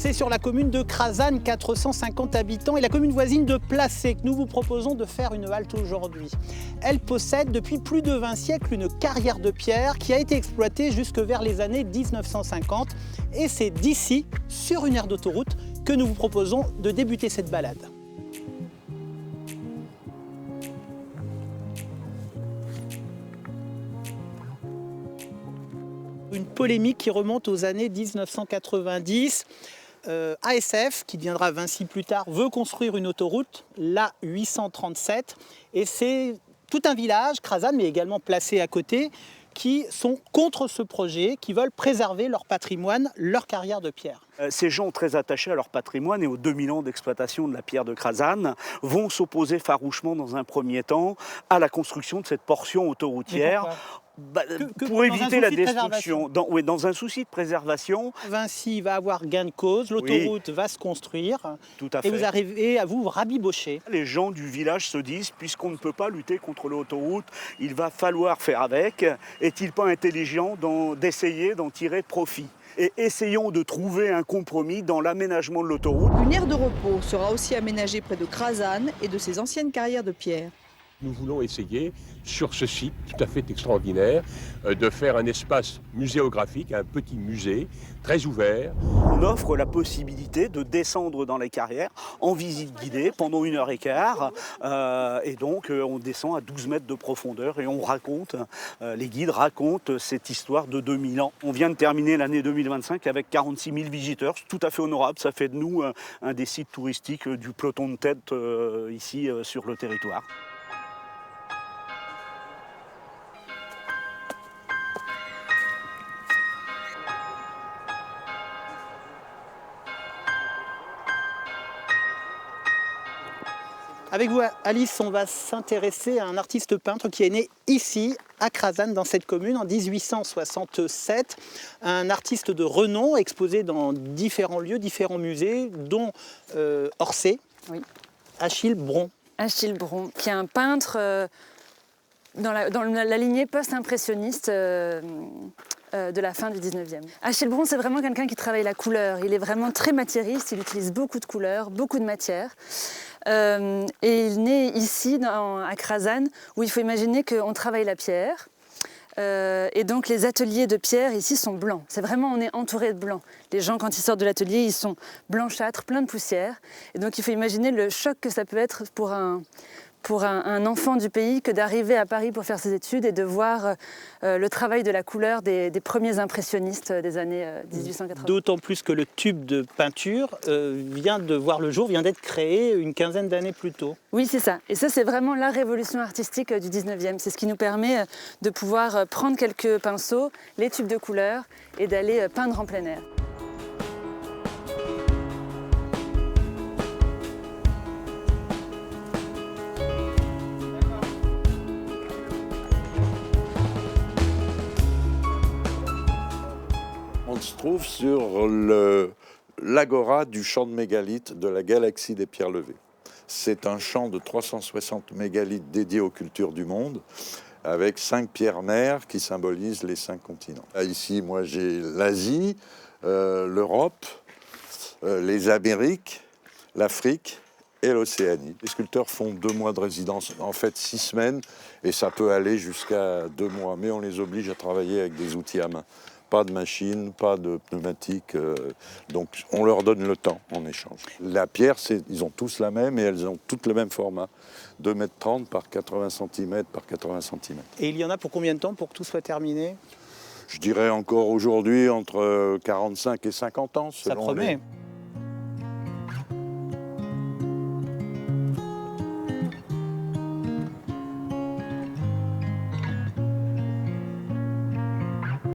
C'est sur la commune de Crazanne, 450 habitants, et la commune voisine de Placé que nous vous proposons de faire une halte aujourd'hui. Elle possède depuis plus de 20 siècles une carrière de pierre qui a été exploitée jusque vers les années 1950. Et c'est d'ici, sur une aire d'autoroute, que nous vous proposons de débuter cette balade. Une polémique qui remonte aux années 1990. ASF, qui deviendra Vinci plus tard, veut construire une autoroute, la 837. Et c'est tout un village, Crazanne, mais également Placé à côté, qui sont contre ce projet, qui veulent préserver leur patrimoine, leur carrière de pierre. Ces gens très attachés à leur patrimoine et aux 2000 ans d'exploitation de la pierre de Crazanne vont s'opposer farouchement dans un premier temps à la construction de cette portion autoroutière. Pour éviter la destruction, dans un souci de préservation. Vinci va avoir gain de cause, l'autoroute va se construire. Tout à fait. Et vous arrivez à vous rabibocher. Les gens du village se disent, puisqu'on ne peut pas lutter contre l'autoroute, il va falloir faire avec. Est-il pas intelligent d'essayer d'en tirer profit ? Et essayons de trouver un compromis dans l'aménagement de l'autoroute. Une aire de repos sera aussi aménagée près de Crazanne et de ses anciennes carrières de pierre. Nous voulons essayer, sur ce site tout à fait extraordinaire, de faire un espace muséographique, un petit musée très ouvert. On offre la possibilité de descendre dans les carrières en visite guidée pendant 1h15. Et donc on descend à 12 mètres de profondeur et on raconte, les guides racontent cette histoire de 2000 ans. On vient de terminer l'année 2025 avec 46 000 visiteurs, tout à fait honorable. Ça fait de nous un des sites touristiques du peloton de tête ici sur le territoire. Avec vous, Alice, on va s'intéresser à un artiste peintre qui est né ici, à Crazanne, dans cette commune, en 1867. Un artiste de renom, exposé dans différents lieux, différents musées, dont Orsay, oui. Achille Bron. Achille Bron, qui est un peintre dans la lignée post-impressionniste de la fin du 19e. Achille Bron, c'est vraiment quelqu'un qui travaille la couleur. Il est vraiment très matérialiste, il utilise beaucoup de couleurs, beaucoup de matières. Et il naît ici, à Crazanne, où il faut imaginer qu'on travaille la pierre. Et donc les ateliers de pierre ici sont blancs. C'est vraiment, on est entouré de blanc. Les gens, quand ils sortent de l'atelier, ils sont blanchâtres, pleins de poussière. Et donc il faut imaginer le choc que ça peut être pour un enfant du pays que d'arriver à Paris pour faire ses études et de voir le travail de la couleur des premiers impressionnistes des années 1880. D'autant plus que le tube de peinture vient de voir le jour, vient d'être créé une quinzaine d'années plus tôt. Oui, c'est ça. Et ça, c'est vraiment la révolution artistique du 19e. C'est ce qui nous permet de pouvoir prendre quelques pinceaux, les tubes de couleur et d'aller peindre en plein air. On se trouve sur l'agora du champ de mégalithes de la galaxie des pierres levées. C'est un champ de 360 mégalithes dédié aux cultures du monde, avec 5 pierres mères qui symbolisent les 5 continents. Ici, moi, j'ai l'Asie, l'Europe, les Amériques, l'Afrique et l'Océanie. Les sculpteurs font 2 mois de résidence, en fait 6 semaines, et ça peut aller jusqu'à 2 mois, mais on les oblige à travailler avec des outils à main. Pas de machine, pas de pneumatique, donc on leur donne le temps en échange. La pierre, ils ont tous la même et elles ont toutes le même format, 2,30 m par 80 cm par 80 cm. Et il y en a pour combien de temps pour que tout soit terminé ? Je dirais encore aujourd'hui entre 45 et 50 ans. Ça promet.